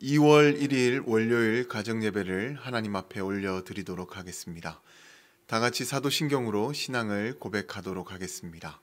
2월 1일 월요일 가정예배를 하나님 앞에 올려드리도록 하겠습니다. 다 같이 사도신경으로 신앙을 고백하도록 하겠습니다.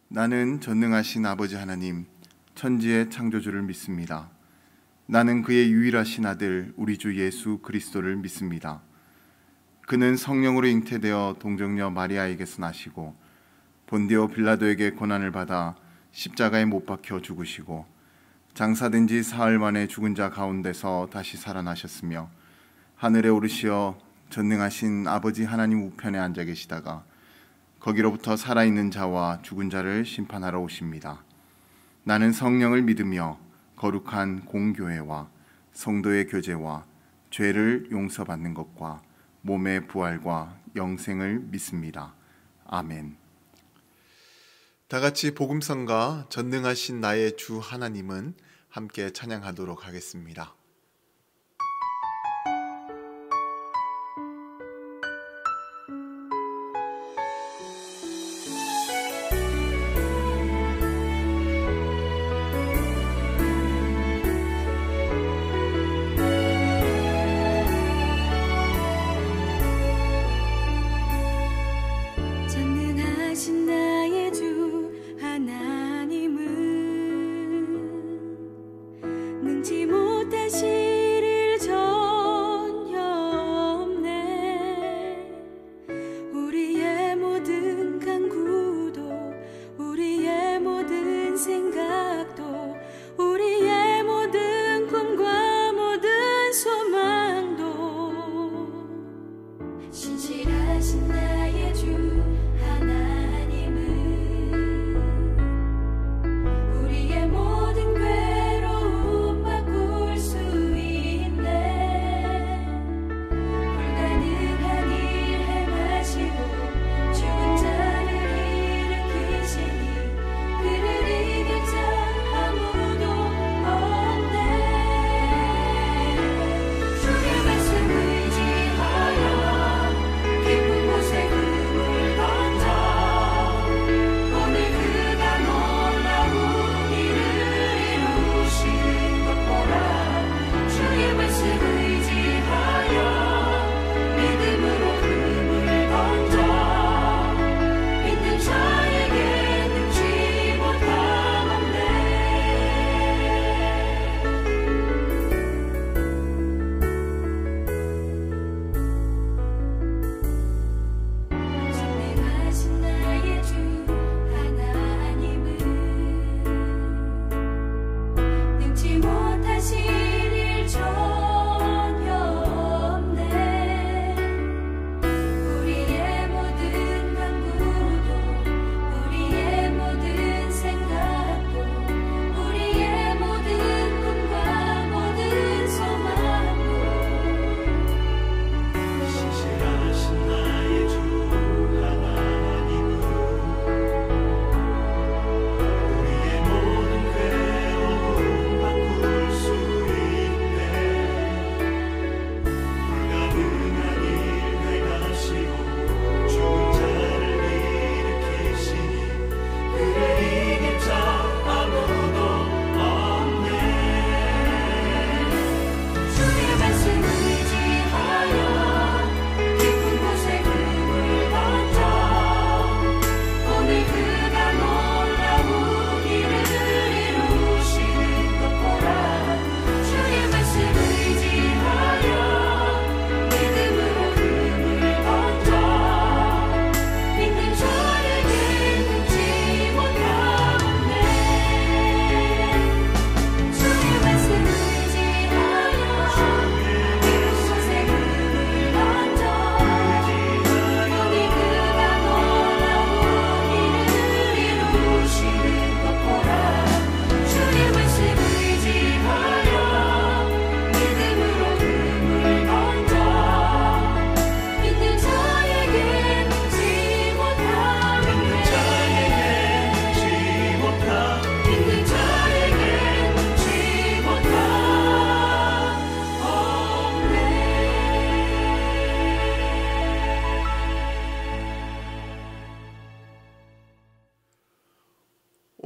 나는 전능하신 아버지 하나님, 천지의 창조주를 믿습니다. 나는 그의 유일하신 아들 우리 주 예수 그리스도를 믿습니다. 그는 성령으로 잉태되어 동정녀 마리아에게서 나시고 본디오 빌라도에게 고난을 받아 십자가에 못 박혀 죽으시고 장사된 지 사흘 만에 죽은 자 가운데서 다시 살아나셨으며 하늘에 오르시어 전능하신 아버지 하나님 우편에 앉아 계시다가 거기로부터 살아있는 자와 죽은 자를 심판하러 오십니다. 나는 성령을 믿으며 거룩한 공교회와 성도의 교제와 죄를 용서받는 것과 몸의 부활과 영생을 믿습니다. 아멘. 다 같이 복음성가 전능하신 나의 주 하나님은 함께 찬양하도록 하겠습니다.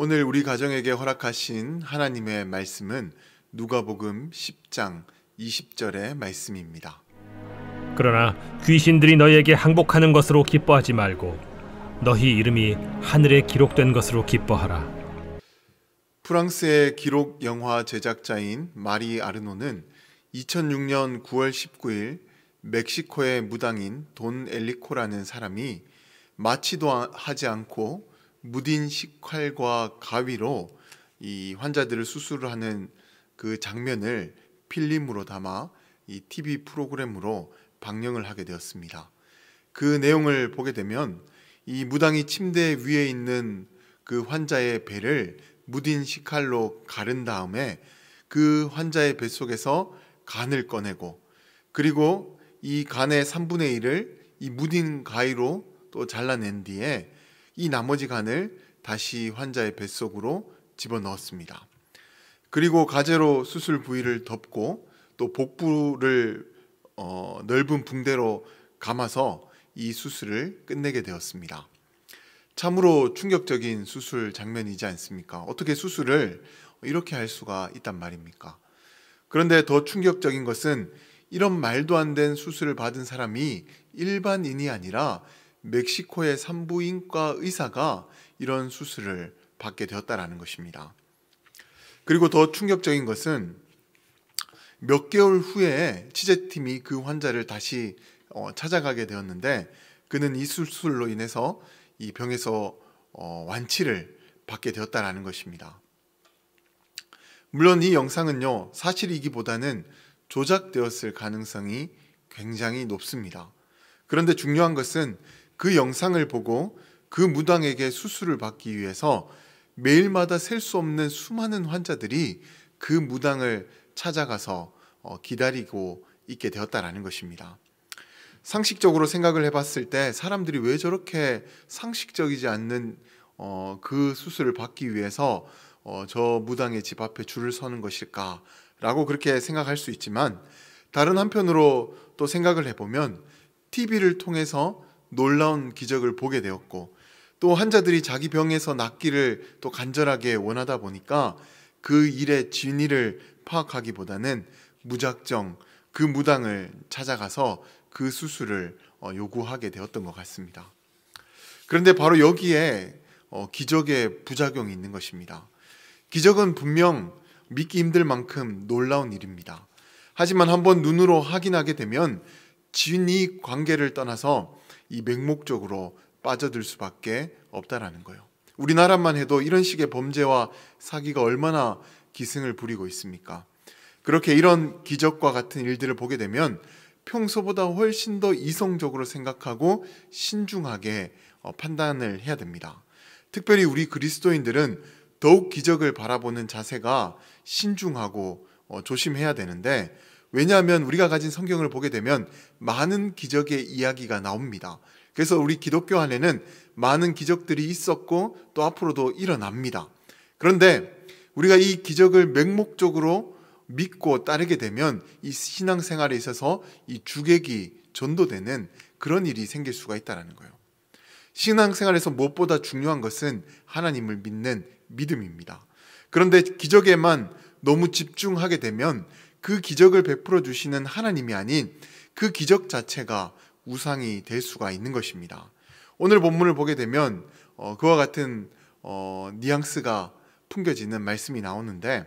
오늘 우리 가정에게 허락하신 하나님의 말씀은 누가복음 10장 20절의 말씀입니다. 그러나 귀신들이 너희에게 항복하는 것으로 기뻐하지 말고 너희 이름이 하늘에 기록된 것으로 기뻐하라. 프랑스의 기록 영화 제작자인 마리 아르노는 2006년 9월 19일 멕시코의 무당인 돈 엘리코라는 사람이 마취도 하지 않고 무딘 식칼과 가위로 이 환자들을 수술하는 그 장면을 필름으로 담아 이 TV 프로그램으로 방영을 하게 되었습니다. 그 내용을 보게 되면 이 무당이 침대 위에 있는 그 환자의 배를 무딘 식칼로 가른 다음에 그 환자의 뱃속에서 간을 꺼내고, 그리고 이 간의 3분의 1을 이 무딘 가위로 또 잘라낸 뒤에 이 나머지 간을 다시 환자의 뱃속으로 집어넣었습니다. 그리고 가제로 수술 부위를 덮고 또 복부를 넓은 붕대로 감아서 이 수술을 끝내게 되었습니다. 참으로 충격적인 수술 장면이지 않습니까? 어떻게 수술을 이렇게 할 수가 있단 말입니까? 그런데 더 충격적인 것은 이런 말도 안 된 수술을 받은 사람이 일반인이 아니라 멕시코의 산부인과 의사가 이런 수술을 받게 되었다는 것입니다. 그리고 더 충격적인 것은 몇 개월 후에 취재팀이 그 환자를 다시 찾아가게 되었는데, 그는 이 수술로 인해서 이 병에서 완치를 받게 되었다는 것입니다. 물론 이 영상은요, 사실이기보다는 조작되었을 가능성이 굉장히 높습니다. 그런데 중요한 것은 그 영상을 보고 그 무당에게 수술을 받기 위해서 매일마다 셀 수 없는 수많은 환자들이 그 무당을 찾아가서 기다리고 있게 되었다는 것입니다. 상식적으로 생각을 해봤을 때 사람들이 왜 저렇게 상식적이지 않는 그 수술을 받기 위해서 저 무당의 집 앞에 줄을 서는 것일까라고 그렇게 생각할 수 있지만, 다른 한편으로 또 생각을 해보면 TV를 통해서 놀라운 기적을 보게 되었고, 또 환자들이 자기 병에서 낫기를 또 간절하게 원하다 보니까 그 일의 진위를 파악하기보다는 무작정 그 무당을 찾아가서 그 수술을 요구하게 되었던 것 같습니다. 그런데 바로 여기에 기적의 부작용이 있는 것입니다. 기적은 분명 믿기 힘들 만큼 놀라운 일입니다. 하지만 한번 눈으로 확인하게 되면 진위 관계를 떠나서 이 맹목적으로 빠져들 수밖에 없다라는 거예요. 우리나라만 해도 이런 식의 범죄와 사기가 얼마나 기승을 부리고 있습니까? 그렇게 이런 기적과 같은 일들을 보게 되면 평소보다 훨씬 더 이성적으로 생각하고 신중하게 판단을 해야 됩니다. 특별히 우리 그리스도인들은 더욱 기적을 바라보는 자세가 신중하고 조심해야 되는데, 왜냐하면 우리가 가진 성경을 보게 되면 많은 기적의 이야기가 나옵니다. 그래서 우리 기독교 안에는 많은 기적들이 있었고 또 앞으로도 일어납니다. 그런데 우리가 이 기적을 맹목적으로 믿고 따르게 되면 이 신앙생활에 있어서 이 주객이 전도되는 그런 일이 생길 수가 있다는 거예요. 신앙생활에서 무엇보다 중요한 것은 하나님을 믿는 믿음입니다. 그런데 기적에만 너무 집중하게 되면 그 기적을 베풀어 주시는 하나님이 아닌 그 기적 자체가 우상이 될 수가 있는 것입니다. 오늘 본문을 보게 되면 그와 같은 뉘앙스가 풍겨지는 말씀이 나오는데,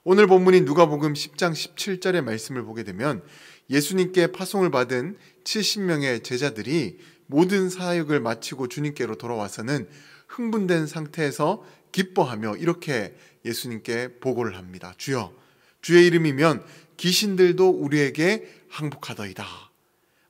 오늘 본문인 누가복음 10장 17절의 말씀을 보게 되면 예수님께 파송을 받은 70명의 제자들이 모든 사역을 마치고 주님께로 돌아와서는 흥분된 상태에서 기뻐하며 이렇게 예수님께 보고를 합니다. 주여, 주의 이름이면 귀신들도 우리에게 항복하더이다.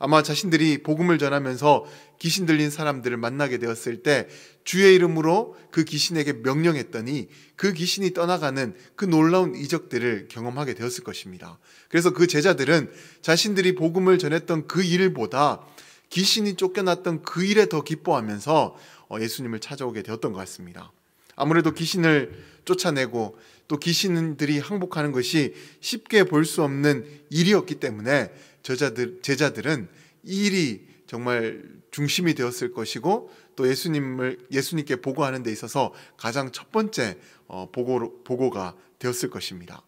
아마 자신들이 복음을 전하면서 귀신 들린 사람들을 만나게 되었을 때 주의 이름으로 그 귀신에게 명령했더니 그 귀신이 떠나가는 그 놀라운 이적들을 경험하게 되었을 것입니다. 그래서 그 제자들은 자신들이 복음을 전했던 그 일보다 귀신이 쫓겨났던 그 일에 더 기뻐하면서 예수님을 찾아오게 되었던 것 같습니다. 아무래도 귀신을 쫓아내고 또 귀신들이 항복하는 것이 쉽게 볼 수 없는 일이었기 때문에 제자들은 이 일이 정말 중심이 되었을 것이고, 또 예수님께 보고하는 데 있어서 가장 첫 번째 보고가 되었을 것입니다.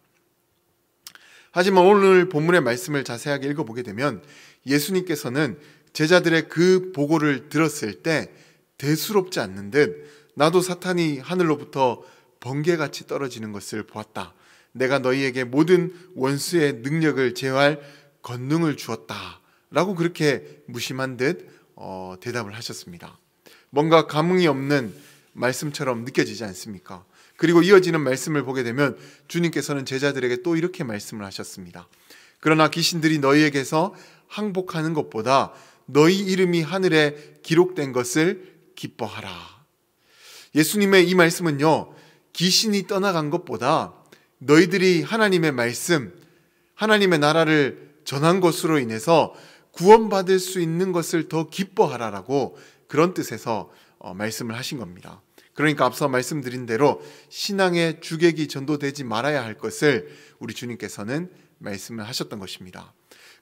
하지만 오늘 본문의 말씀을 자세하게 읽어보게 되면 예수님께서는 제자들의 그 보고를 들었을 때 대수롭지 않는 듯 나도 사탄이 하늘로부터 번개같이 떨어지는 것을 보았다. 내가 너희에게 모든 원수의 능력을 제어할 권능을 주었다. 라고 그렇게 무심한 듯 대답을 하셨습니다. 뭔가 감흥이 없는 말씀처럼 느껴지지 않습니까? 그리고 이어지는 말씀을 보게 되면 주님께서는 제자들에게 또 이렇게 말씀을 하셨습니다. 그러나 귀신들이 너희에게서 항복하는 것보다 너희 이름이 하늘에 기록된 것을 기뻐하라. 예수님의 이 말씀은요, 귀신이 떠나간 것보다 너희들이 하나님의 말씀, 하나님의 나라를 전한 것으로 인해서 구원받을 수 있는 것을 더 기뻐하라라고 그런 뜻에서 말씀을 하신 겁니다. 그러니까 앞서 말씀드린 대로 신앙의 주객이 전도되지 말아야 할 것을 우리 주님께서는 말씀을 하셨던 것입니다.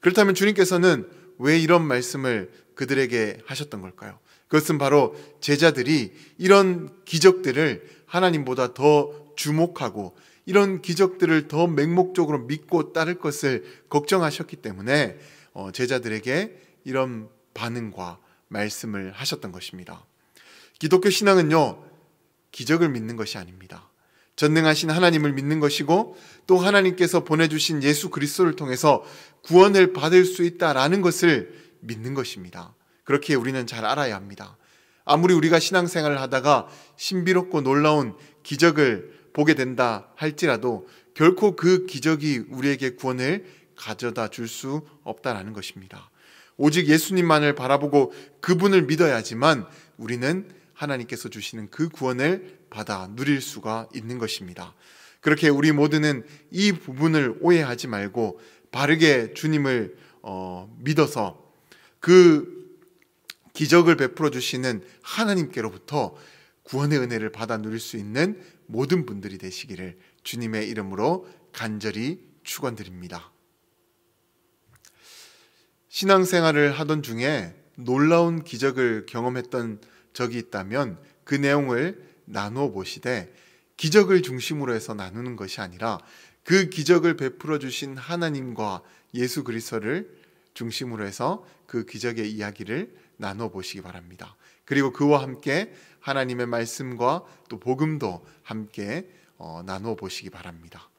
그렇다면 주님께서는 왜 이런 말씀을 그들에게 하셨던 걸까요? 그것은 바로 제자들이 이런 기적들을 하나님보다 더 주목하고 이런 기적들을 더 맹목적으로 믿고 따를 것을 걱정하셨기 때문에 제자들에게 이런 반응과 말씀을 하셨던 것입니다. 기독교 신앙은요, 기적을 믿는 것이 아닙니다. 전능하신 하나님을 믿는 것이고 또 하나님께서 보내주신 예수 그리스도를 통해서 구원을 받을 수 있다라는 것을 믿는 것입니다. 그렇게 우리는 잘 알아야 합니다. 아무리 우리가 신앙생활을 하다가 신비롭고 놀라운 기적을 보게 된다 할지라도 결코 그 기적이 우리에게 구원을 가져다 줄 수 없다라는 것입니다. 오직 예수님만을 바라보고 그분을 믿어야지만 우리는 하나님께서 주시는 그 구원을 받아 누릴 수가 있는 것입니다. 그렇게 우리 모두는 이 부분을 오해하지 말고 바르게 주님을 믿어서 그 기적을 베풀어 주시는 하나님께로부터 구원의 은혜를 받아 누릴 수 있는 모든 분들이 되시기를 주님의 이름으로 간절히 축원드립니다. 신앙생활을 하던 중에 놀라운 기적을 경험했던 적이 있다면 그 내용을 나누어 보시되 기적을 중심으로 해서 나누는 것이 아니라 그 기적을 베풀어 주신 하나님과 예수 그리스도를 중심으로 해서 그 기적의 이야기를 나누어 보시기 바랍니다. 그리고 그와 함께 하나님의 말씀과 또 복음도 함께 나누어 보시기 바랍니다.